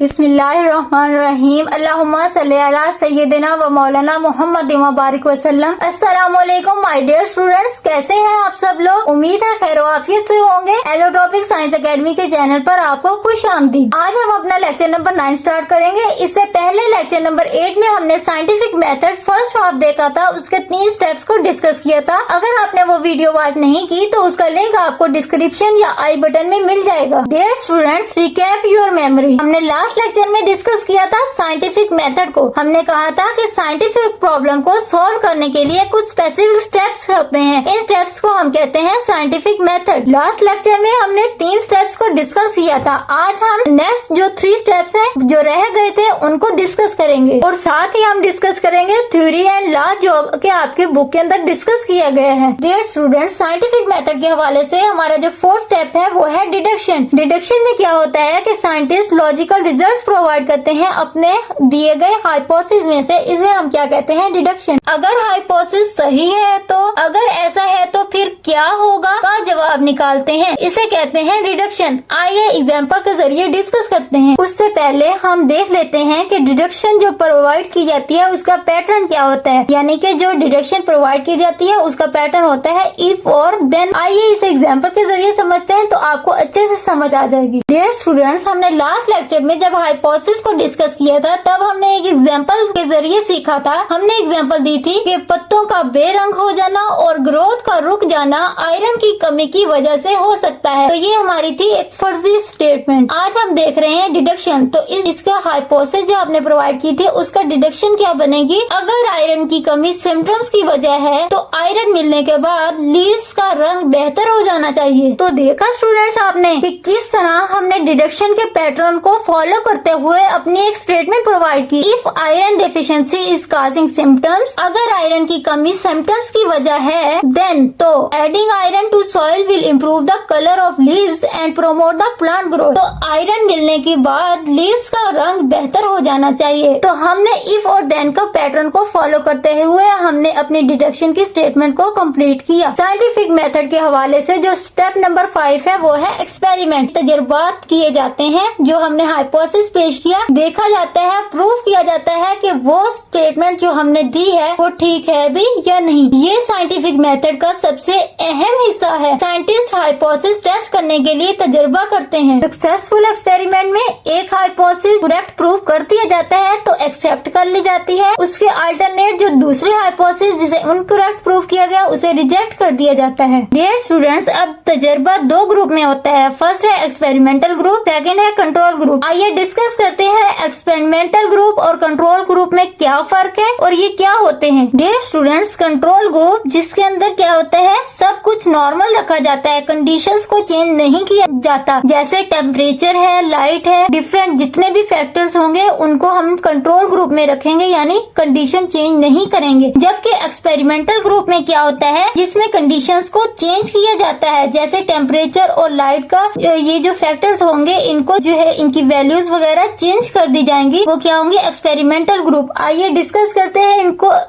बिस्मिल्लाहिर्रहमानिर्रहीम अल्लाहुम्मा सल्ली अला सय्यदिना व मौलाना मोहम्मद मुबारक वसल्लम। अस्सलाम वालेकुम माय डियर स्टूडेंट्स, कैसे हैं आप सब लोग? उम्मीद है खैर आफियत से होंगे। एलोटॉपिक साइंस एकेडमी के चैनल पर आपको खुश आमदीद। आज हम अपना लेक्चर नंबर 9 स्टार्ट करेंगे। इससे पहले लेक्चर नंबर 8 में हमने साइंटिफिक मेथड फर्स्ट हाफ देखा था, उसके 3 स्टेप्स को डिस्कस किया था। अगर आपने वो वीडियो वॉच नहीं की तो उसका लिंक आपको डिस्क्रिप्शन या आई बटन में मिल जाएगा। Dear students, recap your memory. हमने लास्ट लेक्चर में डिस्कस किया था साइंटिफिक मेथड को। हमने कहा था कि साइंटिफिक प्रॉब्लम को सॉल्व करने के लिए कुछ स्पेसिफिक स्टेप्स होते हैं। इन स्टेप्स को हम कहते हैं साइंटिफिक मेथड। लास्ट लेक्चर में हमने 3 स्टेप्स को डिस्कस किया था। आज हम नेक्स्ट जो 3 स्टेप्स हैं जो रह गए थे उनको डिस्कस करेंगे, और साथ ही हम डिस्कस करेंगे थ्योरी एंड लॉ जो कि आपके बुक के अंदर डिस्कस किया गया है। डियर स्टूडेंट्स, साइंटिफिक मेथड के हवाले से हमारा जो 4th स्टेप है वो है डिडक्शन। डिडक्शन में क्या होता है कि साइंटिस्ट लॉजिकल रिजल्ट्स प्रोवाइड करते हैं अपने दिए गए हाइपोथेसिस में से। इसे हम क्या कहते हैं? डिडक्शन। अगर हाइपोथेसिस सही है तो, अगर ऐसा है तो फिर क्या होगा का जवाब निकालते हैं। इसे कहते हैं डिडक्शन। आइए एग्जांपल के जरिए डिस्कस करते हैं। उससे पहले हम देख लेते हैं कि डिडक्शन जो प्रोवाइड की जाती है उसका पैटर्न क्या होता है। यानी कि जो डिडक्शन प्रोवाइड की जाती है उसका पैटर्न होता है इफ और देन। आइए इसे एग्जाम्पल के जरिए समझते हैं तो आपको अच्छे से समझ आ जाएगी। डियर स्टूडेंट्स, हमने लास्ट लेक्चर में जब हाइपोथेसिस को डिस्कस किया था तब हमने एक एग्जांपल के जरिए सीखा था। हमने एग्जांपल दी थी कि पत्तों का बेरंग हो जाना और ग्रोथ का रुक जाना आयरन की कमी की वजह से हो सकता है। तो ये हमारी थी एक फर्जी स्टेटमेंट। आज हम देख रहे हैं डिडक्शन। तो इसका हाइपोथेसिस जो आपने प्रोवाइड की थी उसका डिडक्शन क्या बनेगी? अगर आयरन की कमी सिम्टम्स की वजह है तो आयरन मिलने के बाद लीव्स का रंग बेहतर हो जाना चाहिए। तो देखा स्टूडेंट्स आपने कि किस तरह हमने डिडक्शन के पैटर्न को फॉलो करते हुए अपनी एक स्टेटमेंट प्रोवाइड की। If iron deficiency is causing symptoms, अगर आयरन की कमी सिम्टम्स की वजह है, देन तो adding iron to soil will improve the colour of leaves and promote the plant growth. तो आयरन मिलने के बाद लीव्स का रंग बेहतर हो जाना चाहिए। तो हमने इफ और देन का पैटर्न को फॉलो करते हुए हमने अपनी डिडक्शन की स्टेटमेंट को कंप्लीट किया। साइंटिफिक मेथड के हवाले से जो स्टेप नंबर 5 है वो है एक्सपेरिमेंट। तजुर्बात किए जाते हैं। जो हमने हाइपोथेसिस पेश किया, देखा जाता है, प्रूफ किया जाता है कि वो स्टेटमेंट जो हमने दी है वो ठीक है भी या नहीं। ये साइंटिफिक मेथड का सबसे अहम हिस्सा है। साइंटिस्ट हाइपोथेसिस टेस्ट करने के लिए तजुर्बा करते हैं। सक्सेसफुल एक्सपेरिमेंट में एक हाइपोथेसिस करेक्ट प्रूफ कर दिया जाता है तो एक्सेप्ट कर ली जाती है। उसके अल्टरनेट जो दूसरी हाइपोथेसिस जिसे इनकरेक्ट प्रूफ किया गया उसे रिजेक्ट कर दिया जाता है। डियर स्टूडेंट्स, अब तजुर्बा 2 ग्रुप में होता है। फर्स्ट है एक्सपेरिमेंटल ग्रुप, सेकंड है कंट्रोल ग्रुप। आइए डिस्कस करते हैं एक्सपेरिमेंटल ग्रुप और कंट्रोल ग्रुप में क्या फर्क है और ये क्या होते हैं। डियर स्टूडेंट्स, कंट्रोल ग्रुप जिसके अंदर क्या होता है, सब कुछ नॉर्मल रखा जाता है, कंडीशंस को चेंज नहीं किया जाता। जैसे टेम्परेचर है, लाइट है, डिफरेंट जितने भी फैक्टर्स होंगे उनको हम कंट्रोल ग्रुप में रखेंगे, यानी कंडीशन चेंज नहीं करेंगे। जबकि एक्सपेरिमेंटल ग्रुप में क्या होता है, जिसमें कंडीशंस को चेंज किया जाता है, जैसे टेम्परेचर और लाइट का ये जो फैक्टर्स होंगे इनको जो है इनकी वैल्यूज वगैरह चेंज कर दी जाएंगी, वो क्या होंगे? Experimental group. आइए डिस्कस करते हैं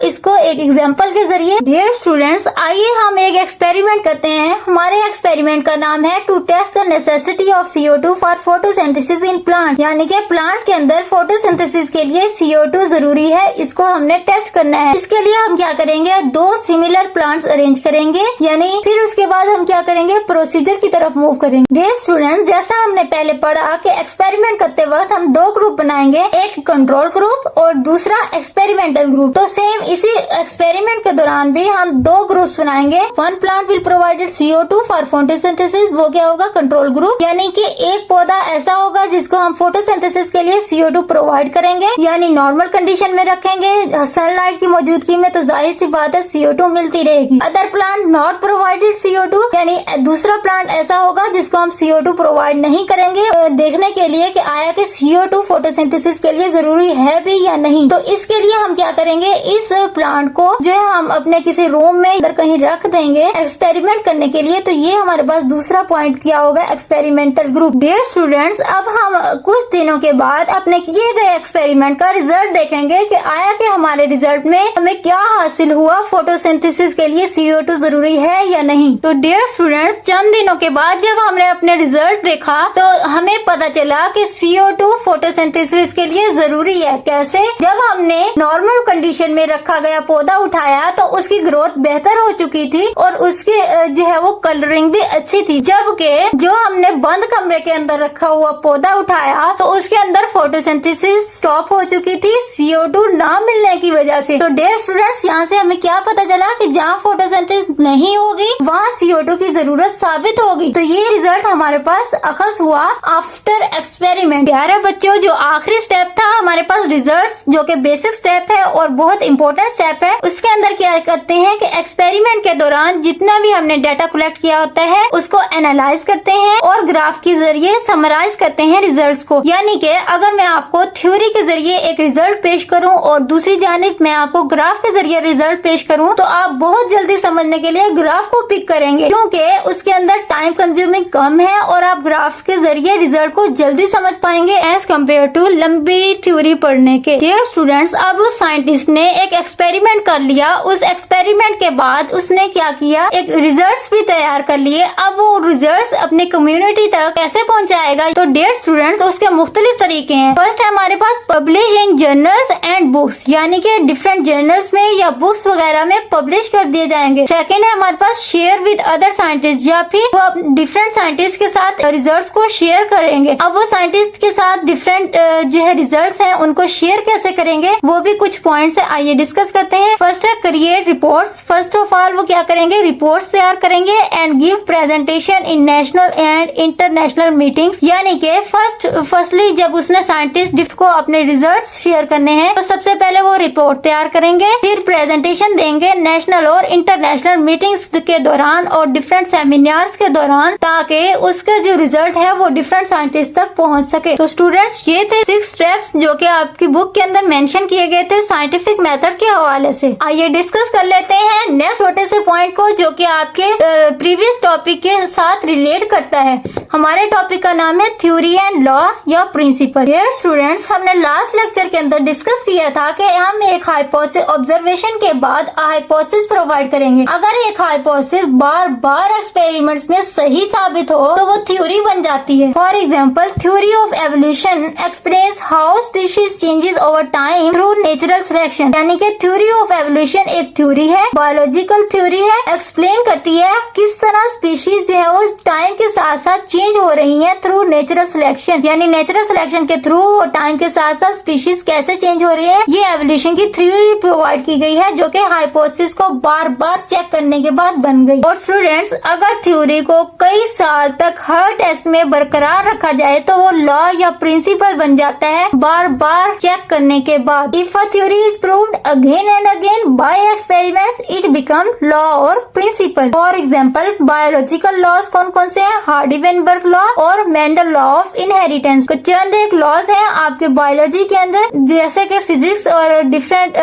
इसको एक एग्जांपल के जरिए। डियर स्टूडेंट्स, आइए हम एक एक्सपेरिमेंट करते हैं। हमारे एक्सपेरिमेंट का नाम है to test the necessity of CO2 for photosynthesis in plants, यानी कि प्लांट्स के अंदर फोटोसिंथेसिस के लिए CO2 जरूरी है, इसको हमने टेस्ट करना है। इसके लिए हम क्या करेंगे, 2 सिमिलर प्लांट्स अरेंज करेंगे, यानी फिर उसके बाद हम क्या करेंगे, प्रोसीजर की तरफ मूव करेंगे। डियर स्टूडेंट्स, जैसा हमने पहले पढ़ा कि एक्सपेरिमेंट करते वक्त हम 2 ग्रुप बनाएंगे, एक कंट्रोल ग्रुप और दूसरा एक्सपेरिमेंटल ग्रुप। तो सेम इसी एक्सपेरिमेंट के दौरान भी हम 2 ग्रुप्स बनाएंगे। 1 plant will provided CO2 for photosynthesis, वो क्या होगा? Control group. यानी कि एक पौधा ऐसा होगा जिसको हम फोटोसिंथेसिस के लिए CO2 प्रोवाइड करेंगे, यानी नॉर्मल कंडीशन में रखेंगे। सनलाइट की मौजूदगी में तो जाहिर सी बात है CO2 मिलती रहेगी। Other plant not provided CO2, यानी दूसरा प्लांट ऐसा होगा जिसको हम CO2 प्रोवाइड नहीं करेंगे, देखने के लिए कि आया कि CO2 फोटोसिंथेसिस के लिए जरूरी है भी या नहीं। तो इसके लिए हम क्या करेंगे, इस प्लांट को जो है हम अपने किसी रूम में इधर कहीं रख देंगे एक्सपेरिमेंट करने के लिए। तो ये हमारे पास दूसरा पॉइंट क्या होगा, एक्सपेरिमेंटल ग्रुप। डियर स्टूडेंट्स, अब हम कुछ दिनों के बाद अपने किए गए एक्सपेरिमेंट का रिजल्ट देखेंगे कि आया कि हमारे रिजल्ट में हमें क्या हासिल हुआ, फोटोसिंथेसिस के लिए CO2 जरूरी है या नहीं। तो डियर स्टूडेंट्स, चंद दिनों के बाद जब हमने अपने रिजल्ट देखा तो हमें पता चला कि CO2 फोटोसिंथेसिस के लिए जरूरी है। कैसे? जब हमने नॉर्मल कंडीशन में रखा गया पौधा उठाया तो उसकी ग्रोथ बेहतर हो चुकी थी और उसकी जो है वो कलरिंग भी अच्छी थी, जबकि जो हमने बंद कमरे के अंदर रखा हुआ पौधा उठाया तो उसके अंदर फोटोसिंथेसिस स्टॉप हो चुकी थी CO2 ना मिलने की वजह से। तो डियर स्टूडेंट्स, यहाँ से हमें क्या पता चला कि जहाँ फोटोसिंथेसिस नहीं होगी वहाँ CO2 की जरूरत साबित होगी। तो ये रिजल्ट हमारे पास अखज़ हुआ आफ्टर एक्सपेरिमेंट। प्यारे बच्चों, जो आखिरी स्टेप था हमारे पास रिजल्ट्स, जो कि बेसिक स्टेप है और बहुत इंपॉर्टेंट स्टेप है, उसके अंदर क्या करते हैं कि एक्सपेरिमेंट के दौरान जितना भी हमने डाटा कलेक्ट किया होता है उसको एनालाइज करते हैं और ग्राफ के जरिए समराइज करते हैं रिजल्ट्स को। यानी कि अगर मैं आपको थ्योरी के जरिए एक रिजल्ट पेश करूं और दूसरी जानिब मैं आपको ग्राफ के जरिए रिजल्ट पेश करूं तो आप बहुत जल्दी समझने के लिए ग्राफ को पिक करेंगे, क्योंकि उसके अंदर टाइम कंज्यूमिंग कम है और आप ग्राफ के जरिए रिजल्ट को जल्दी समझ पाएंगे एज कम्पेयर टू लंबी थ्योरी पढ़ने के। डियर स्टूडेंट्स, अब उस साइंटिस्ट ने एक एक्सपेरिमेंट कर लिया। उस एक्सपेरिमेंट के बाद उसने क्या किया, एक रिजल्ट्स भी तैयार कर लिए। अब वो रिजल्ट्स अपने कम्युनिटी तक कैसे पहुंचाएगा? तो डियर स्टूडेंट्स, उसके मुख्तलिफ तरीके हैं। फर्स्ट है हमारे पास publish in journals and books, यानी कि डिफरेंट जर्नल्स में या बुक्स वगैरह में पब्लिश कर दिए जाएंगे। सेकेंड है हमारे पास शेयर विद अदर साइंटिस्ट, या फिर वो डिफरेंट साइंटिस्ट के साथ रिजल्ट्स को शेयर करेंगे। अब वो साइंटिस्ट के साथ डिफरेंट जो है रिजल्ट्स हैं उनको शेयर कैसे करेंगे, वो भी कुछ पॉइंट्स है, आइए डिस्कस करते हैं। फर्स्ट है create reports. First of all वो क्या करेंगे, रिपोर्ट्स तैयार करेंगे and give presentation in national and international meetings. यानी कि फर्स्टली जब उसने साइंटिस्ट को अपने रिजल्ट्स शेयर करने हैं तो सबसे पहले वो रिपोर्ट तैयार करेंगे, फिर प्रेजेंटेशन देंगे नेशनल और इंटरनेशनल मीटिंग्स के दौरान और डिफरेंट सेमिनार्स के दौरान, ताकि उसका जो रिजल्ट है वो डिफरेंट साइंटिस्ट तक पहुंच सके। तो स्टूडेंट्स, ये थे 6 स्टेप्स जो कि आपकी बुक के अंदर मेंशन किए गए थे साइंटिफिक मेथड के हवाले से। आइए डिस्कस कर लेते हैं नेक्स्ट छोटे से पॉइंट को, जो कि आपके प्रीवियस टॉपिक के साथ रिलेट करता है। हमारे टॉपिक का नाम है थ्योरी एंड लॉ या प्रिंसिपल। डियर स्टूडेंट्स, हमने लास्ट लेक्चर के अंदर डिस्कस किया था कि हम एक हाइपोथेसिस ऑब्जर्वेशन के बाद हाइपोथेसिस प्रोवाइड करेंगे। अगर एक हाइपोथेसिस बार बार एक्सपेरिमेंट्स में सही साबित हो तो वो थ्योरी बन जाती है। For example, theory of evolution explains how species changes over time through natural selection. यानी कि थ्योरी ऑफ एवोल्यूशन एक थ्योरी है, बायोलॉजिकल थ्योरी है, एक्सप्लेन करती है किस तरह स्पीशीज जो है वो टाइम के साथ साथ चेंज हो रही है थ्रू नेचुरल सिलेक्शन। यानी नेचुरल सिलेक्शन के थ्रू वो टाइम के साथ साथ स्पीशीज कैसे चेंज हो रही है, ये एवोल्यूशन की थ्योरी प्रोवाइड की गई है, जो कि हाइपोथेसिस को बार बार चेक करने के बाद बन गई। और स्टूडेंट्स, अगर थ्योरी को कई साल तक हर टेस्ट में बरकरार रखा जाए तो वो लॉ या प्रिंसिपल बन जाता है बार बार चेक करने के बाद। If a theory is proved again and again by experiments, it become law और principle. For example, biological laws कौन कौन से हैं? हार्डी-वेनबर्ग लॉ और मेंडल लॉ ऑफ इनहेरिटेंस। कुछ चंद एक लॉज हैं आपके बायोलॉजी के अंदर, जैसे कि फिजिक्स और डिफरेंट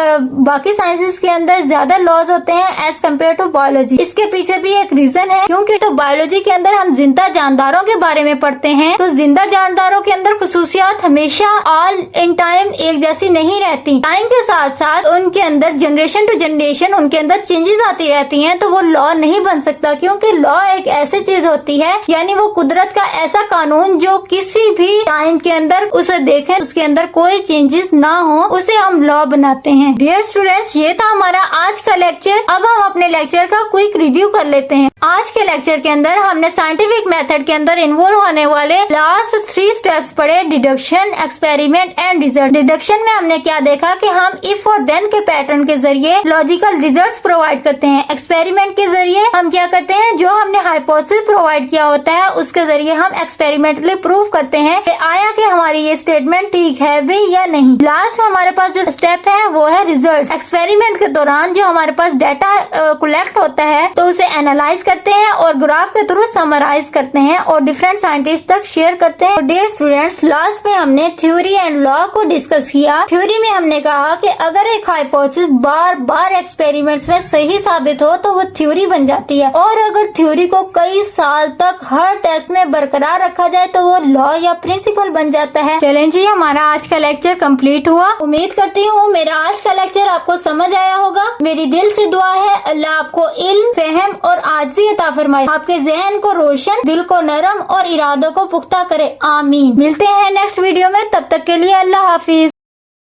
बाकी साइंसेस के अंदर ज्यादा लॉज होते हैं एज कम्पेयर टू बायोलॉजी। इसके पीछे भी एक रीजन है, क्योंकि तो बायोलॉजी के अंदर हम जिंदा जानदारों के बारे में पढ़ते हैं, तो जिंदा जानदारों के अंदर खुसूसियात हमेशा ऑल इन टाइम एक जैसी नहीं रहती। टाइम के साथ साथ उनके अंदर जनरेशन टू जनरेशन उनके अंदर चेंजेस आती रहती हैं, तो वो लॉ नहीं बन सकता, क्योंकि लॉ एक ऐसी चीज होती है, यानी वो कुदरत का ऐसा कानून जो किसी भी टाइम के अंदर उसे देखें उसके अंदर कोई चेंजेस ना हो, उसे हम लॉ बनाते हैं। डियर स्टूडेंट्स, ये था हमारा आज का लेक्चर। अब हम अपने लेक्चर का क्विक रिव्यू कर लेते हैं। आज के लेक्चर के अंदर हमने साइंटिफिक मेथड के अंदर इन्वॉल्व होने वाले लास्ट 3 स्टेप्स पढ़े, deduction, experiment and result. Deduction में हमने क्या देखा कि हम इफ और देन के पैटर्न के जरिए लॉजिकल रिजल्ट्स प्रोवाइड करते हैं। एक्सपेरिमेंट के जरिए हम क्या करते हैं, जो हमने हाइपोथेसिस प्रोवाइड किया होता है उसके जरिए हम एक्सपेरिमेंटली प्रूव करते हैं कि आया कि हमारी ये स्टेटमेंट ठीक है भी या नहीं। लास्ट में हमारे पास जो स्टेप है वो है रिजल्ट। एक्सपेरिमेंट के दौरान जो हमारे पास डाटा कलेक्ट होता है तो उसे एनालाइज करते हैं और ग्राफ के थ्रू समराइज करते हैं और डिफरेंट साइंटिस्ट तक शेयर करते हैं। डियर स्टूडेंट्स, लास्ट में हमने थ्योरी एंड लॉ को डिस्कस किया। थ्योरी में हमने कहा कि अगर एक हाइपोथेसिस बार बार एक्सपेरिमेंट्स में सही साबित हो तो वो थ्योरी बन जाती है, और अगर थ्योरी को कई साल तक हर टेस्ट में बरकरार रखा जाए तो वो लॉ या प्रिंसिपल बन जाता है। चलें जी, हमारा आज का लेक्चर कंप्लीट हुआ। उम्मीद करती हूँ मेरा आज का लेक्चर आपको समझ आया होगा। मेरी दिल से दुआ है अल्लाह आपको इल्म, फहम और आजिज़ी अता फरमाए, आपके ज़हन को रोशन, दिल को नरम और इरादों को पुख्ता करे। आमीन। मिलते हैं नेक्स्ट वीडियो में, तब तक के लिए अल्लाह हाफिज।